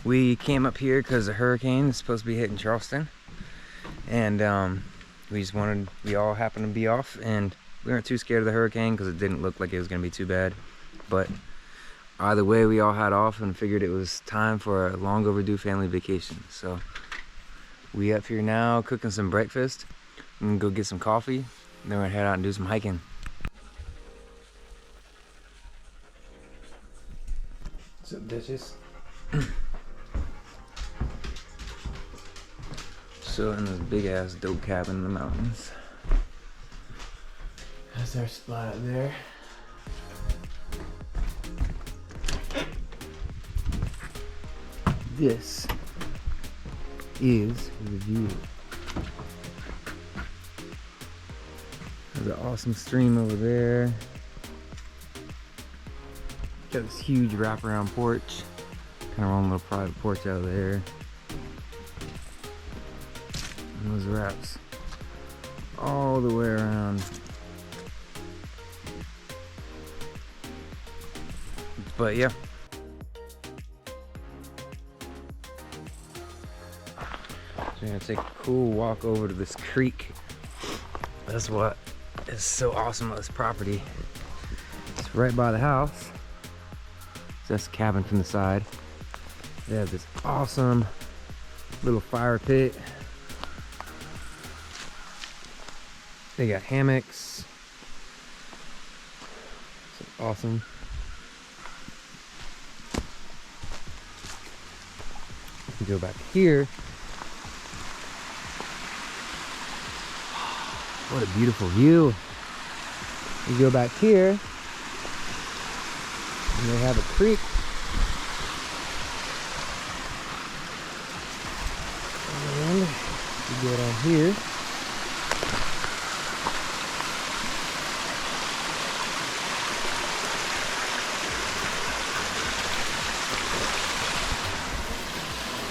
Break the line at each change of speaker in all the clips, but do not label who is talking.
We came up here because the hurricane is supposed to be hitting Charleston, and we all happened to be off, and we weren't too scared of the hurricane because it didn't look like it was going to be too bad. But either way, we all had off and figured it was time for a long overdue family vacation. So we up here now cooking some breakfast. I'm gonna go get some coffee, and then we're gonna head out and do some hiking. What's up, bitches? So in this big ass dope cabin in the mountains. That's our spot up there. This is the view. There's an awesome stream over there. Got this huge wraparound porch. Kind of own little private porch out there. And those wraps all the way around. But yeah. So we're gonna take a cool walk over to this creek. That's what is so awesome about this property. It's right by the house. So that's the cabin from the side. They have this awesome little fire pit. They got hammocks. It's awesome. We go back here. What a beautiful view. You go back here, and they have a creek. And you go down here.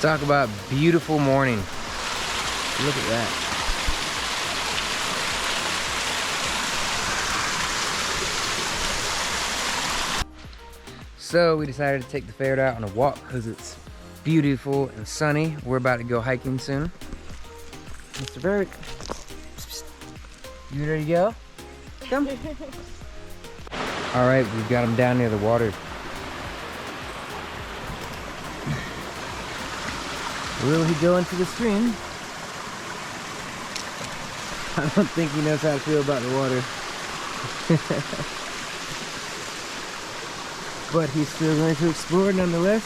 Talk about beautiful morning. Look at that. So we decided to take the ferret out on a walk because it's beautiful and sunny. We're about to go hiking soon. Mr. Ferret, you ready to go? Come. All right, we've got him down near the water. Will he go into the stream? I don't think he knows how to feel about the water. But he's still going to explore nonetheless.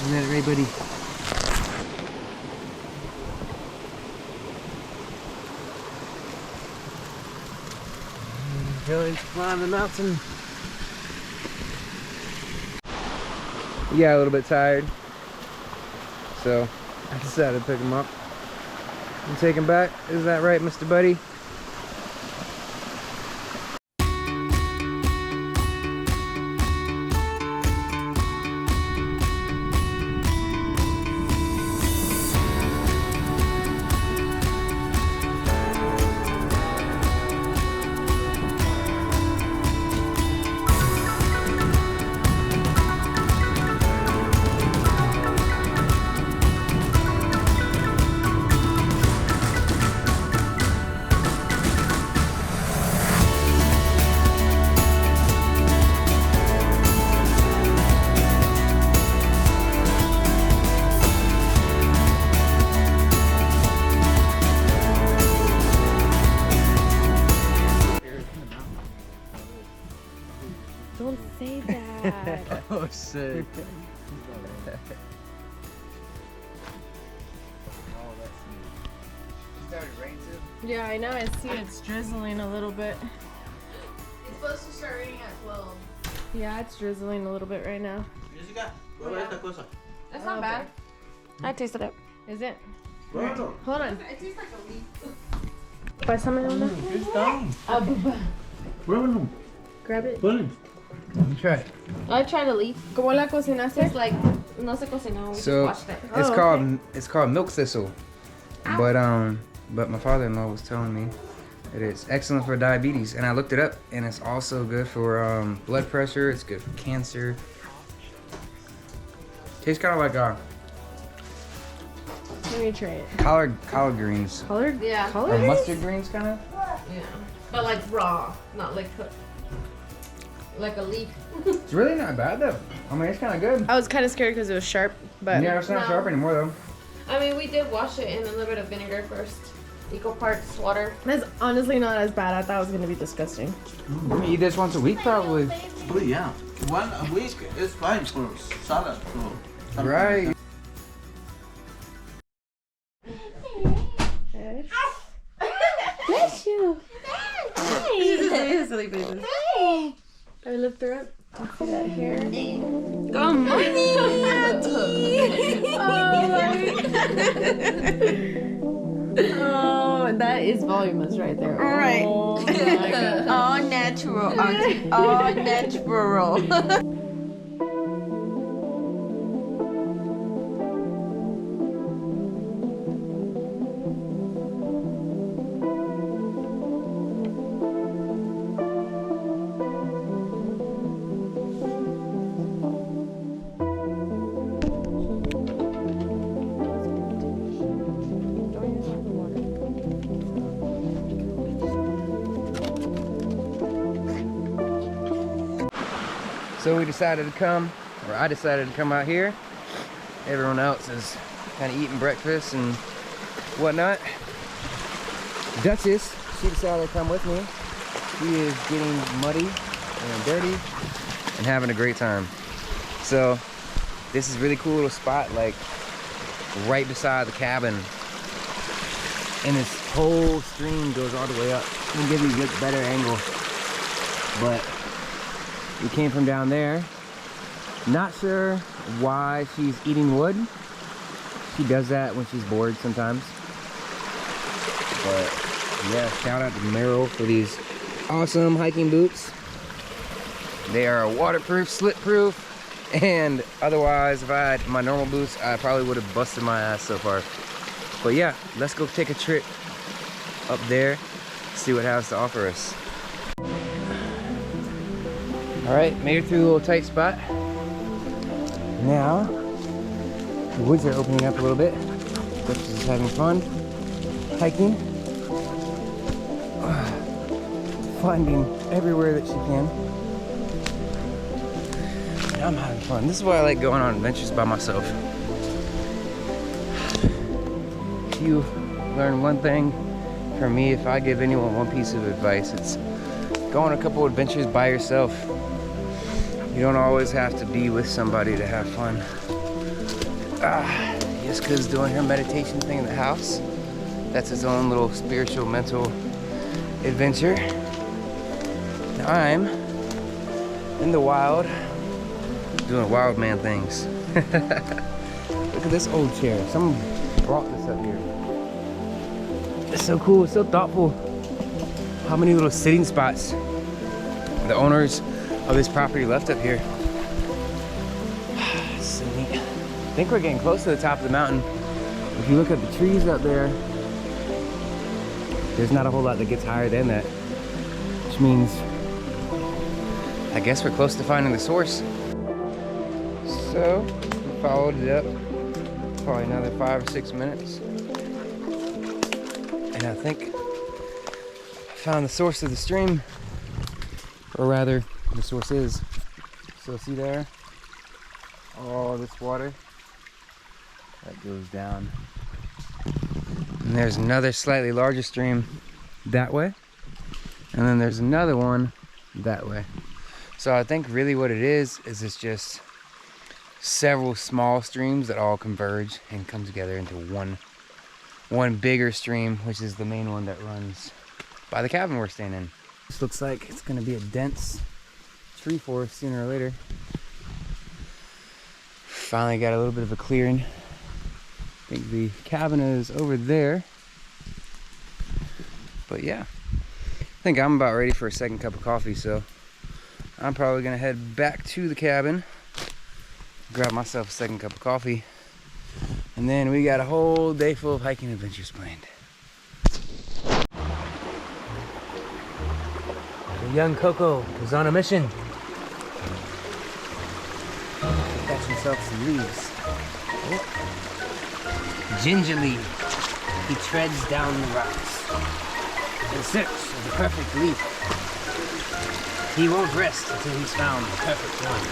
Isn't that right, buddy? He's going to climb the mountain. He got a little bit tired, so I decided to pick him up and take him back. Is that right, Mr. Buddy?
Don't say that.
Oh, sick.
Yeah, I know. I see it's drizzling a little bit.
It's supposed to start raining at 12.
Yeah, it's drizzling a little bit right now.
Jessica, prueba esta cosa.
That's not bad.
I tasted it. Is it?
Pruébalo.
Hold on.
It tastes like a leaf.
Pásame una.
Aquí está.
Ah, buba.
Pruébalo.
Grab it.
Ponle.
Try it.
I tried a leaf. ¿Cómo la cocinaste? It's like, no se cocinó. We
So
just washed it.
it's
Oh,
called
okay.
it's called milk thistle, but my father-in-law was telling me It is excellent for diabetes, and I looked it up, and it's also good for blood pressure. It's good for cancer. Tastes kind of like
Let me try it.
collard greens.
Colored?
Yeah.
Colored?
Or mustard greens, kind of.
Yeah. But like raw, not like cooked. Like a leaf.
It's really not bad though. I mean, it's kind of good.
I was kind of scared because it was sharp, but
Yeah, it's not
No.
sharp anymore though.
I mean, we did wash it in a little bit of vinegar first. Equal parts water.
that's honestly not as bad. I thought it was gonna be disgusting.
We eat this once a week probably.
Oh yeah. One a week is fine for salad. So.
Right.
Bless you. Hey. I lift her up. See that hair?
Good morning,
Oh, that is voluminous right there.
All right.
Oh my god.
All natural, auntie. All natural.
So we decided to come, or I decided to come out here. Everyone else is kind of eating breakfast and whatnot. Duchess, she decided to come with me. She is getting muddy and dirty and having a great time. So this is a really cool little spot, like right beside the cabin. And this whole stream goes all the way up. I'll give you a better angle. But we came from down there. Not sure why she's eating wood. She does that when she's bored sometimes. But yeah, shout out to Meryl for these awesome hiking boots. They are waterproof, slip-proof, and otherwise if I had my normal boots, I probably would have busted my ass so far. But yeah, let's go take a trip up there, see what it has to offer us. All right, made it through a little tight spot. Now, the woods are opening up a little bit. Duchess is having fun hiking, finding everywhere that she can. And I'm having fun. This is why I like going on adventures by myself. If you learn one thing from me, if I give anyone one piece of advice, it's go on a couple adventures by yourself. You don't always have to be with somebody to have fun. Jessica's doing her meditation thing in the house. That's its own little spiritual, mental adventure. And I'm in the wild, doing wild man things. Look at this old chair. Someone brought this up here. It's so cool, it's so thoughtful. How many little sitting spots the owners of this property left up here. It's so neat. I think we're getting close to the top of the mountain. If you look at the trees up there, there's not a whole lot that gets higher than that. Which means, I guess we're close to finding the source. So, we followed it up probably another 5 or 6 minutes. And I think I found the source of the stream. Or rather, the source is. So see there? All this water that goes down. And there's another slightly larger stream that way. And then there's another one that way. So I think really what it is it's just several small streams that all converge and come together into one bigger stream, which is the main one that runs by the cabin we're staying in. This looks like it's gonna be a dense tree forest sooner or later. Finally got a little bit of a clearing. I think the cabin is over there. But yeah, I think I'm about ready for a second cup of coffee, so I'm probably gonna head back to the cabin, grab myself a second cup of coffee, and then we got a whole day full of hiking adventures planned. The young Coco is on a mission. Catch himself some leaves. Oh. Gingerly, he treads down the rocks in search of the perfect leaf. He won't rest until he's found the perfect one.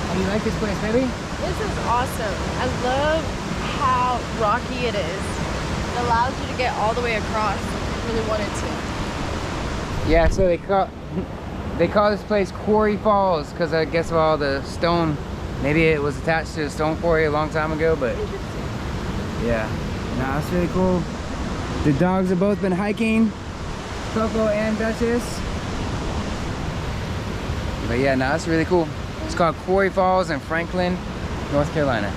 How do you like this place, baby?
This is awesome. I love how rocky it is. It allows you to get all the way across if you really wanted to.
Yeah, so they call this place Quarry Falls because I guess of all the stone. Maybe it was attached to a stone quarry a long time ago, but yeah. Nah, it's really cool. The dogs have both been hiking, Coco and Duchess. But yeah, nah, it's really cool. It's called Quarry Falls in Franklin, North Carolina.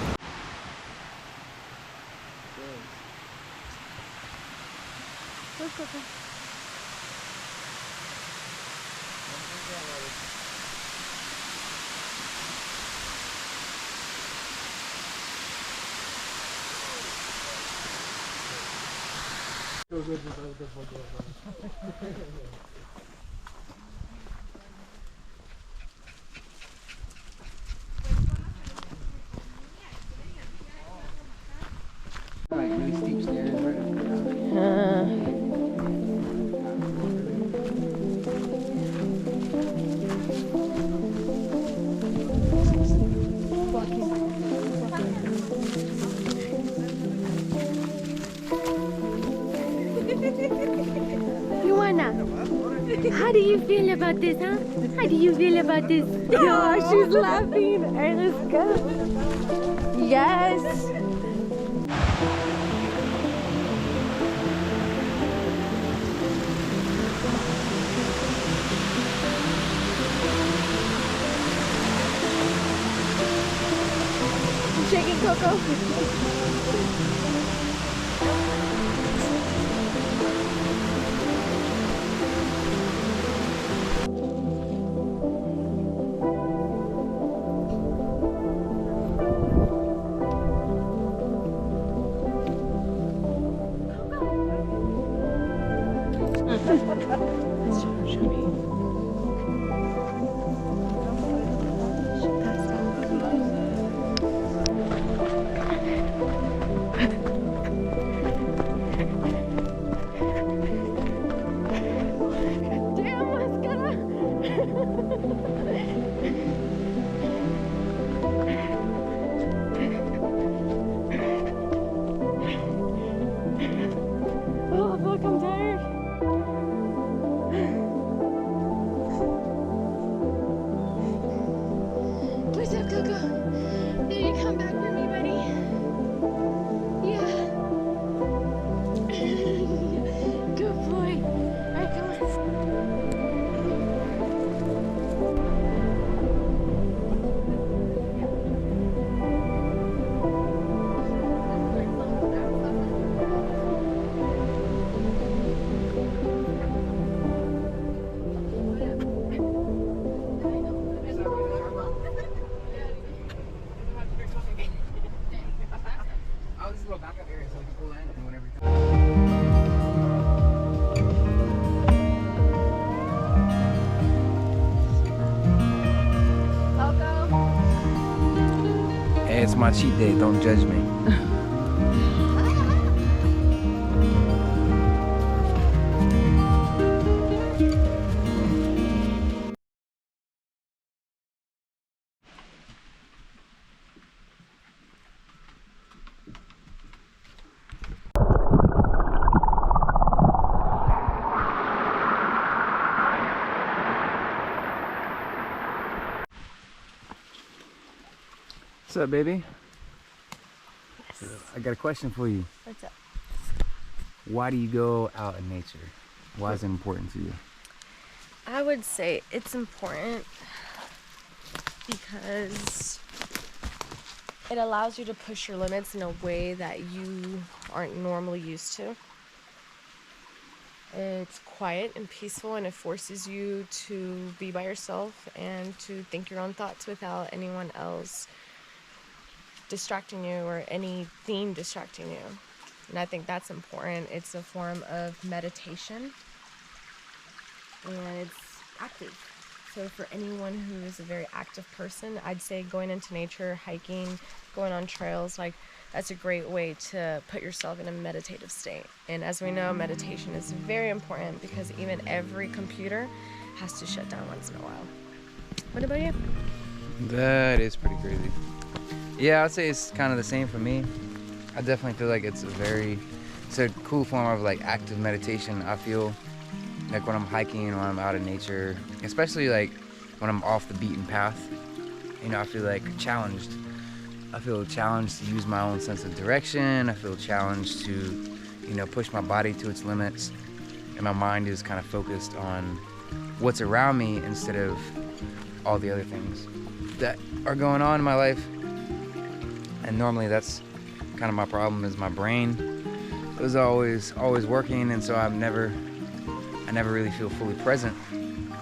Like really steep stairs, right?
Luana, how do you feel about this, huh? How do you feel about this?
Oh, she's laughing. All right, let's go. Yes. You shaking, Coco?
my cheat day. Don't judge me. What's up, baby?
Yes.
I got a question for you.
What's up?
Why do you go out in nature? Why is it important to you?
I would say it's important because it allows you to push your limits in a way that you aren't normally used to. It's quiet and peaceful, and it forces you to be by yourself and to think your own thoughts without anyone else distracting you or any theme distracting you. And I think that's important. It's a form of meditation, and it's active. So for anyone who is a very active person, I'd say going into nature, hiking, going on trails, like that's a great way to put yourself in a meditative state. And as we know, meditation is very important because even every computer has to shut down once in a while. What about you?
That is pretty crazy. Yeah, I'd say it's kind of the same for me. I definitely feel like it's a cool form of like active meditation. I feel like when I'm hiking, when I'm out in nature, especially like when I'm off the beaten path, you know, I feel like challenged. I feel challenged to use my own sense of direction. I feel challenged to, you know, push my body to its limits. And my mind is kind of focused on what's around me instead of all the other things that are going on in my life. And normally that's kind of my problem, is my brain is always working, and so I never really feel fully present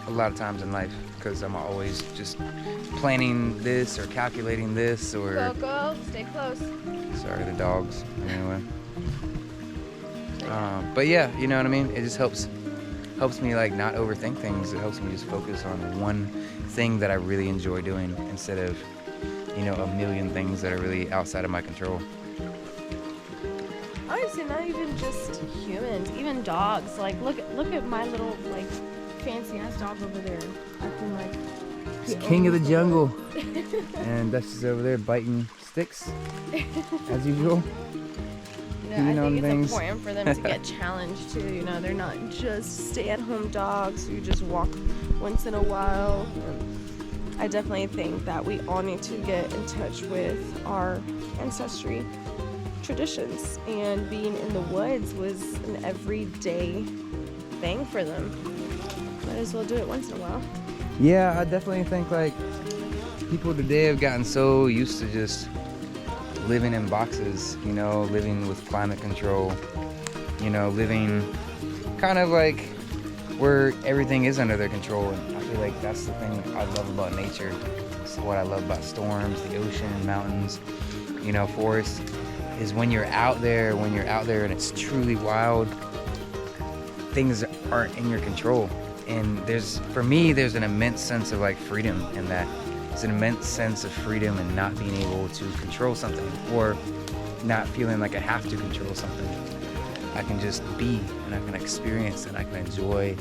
a lot of times in life because I'm always just planning this or calculating this or...
Coco, stay close.
Sorry, the dogs. Anyway. But yeah, you know what I mean? It just helps me like not overthink things. It helps me just focus on one thing that I really enjoy doing instead of, you know, a million things that are really outside of my control.
I would say not even just humans, even dogs. Like look at my little like fancy ass dog over there, acting like
It's king of the jungle. And Dusty's over there biting sticks, as usual.
I
Feeding on
think it's
things.
important for them to get challenged too. You know, they're not just stay-at-home dogs who just walk once in a while. And I definitely think that we all need to get in touch with our ancestry traditions, and being in the woods was an everyday thing for them. Might as well do it once in a while.
Yeah, I definitely think like people today have gotten so used to just living in boxes, you know, living with climate control, you know, living kind of like where everything is under their control. And I feel like that's the thing I love about nature. It's what I love about storms, the ocean, mountains, you know, forests, is when you're out there and it's truly wild, things aren't in your control. And for me, there's an immense sense of like freedom in that. It's an immense sense of freedom in not being able to control something or not feeling like I have to control something. I can just be, and I can experience, and I can enjoy,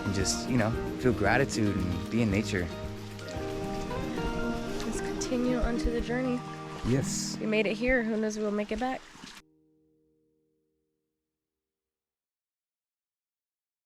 and just, you know, feel gratitude and be in nature.
Let's continue onto the journey.
Yes.
We made it here. Who knows if we'll make it back?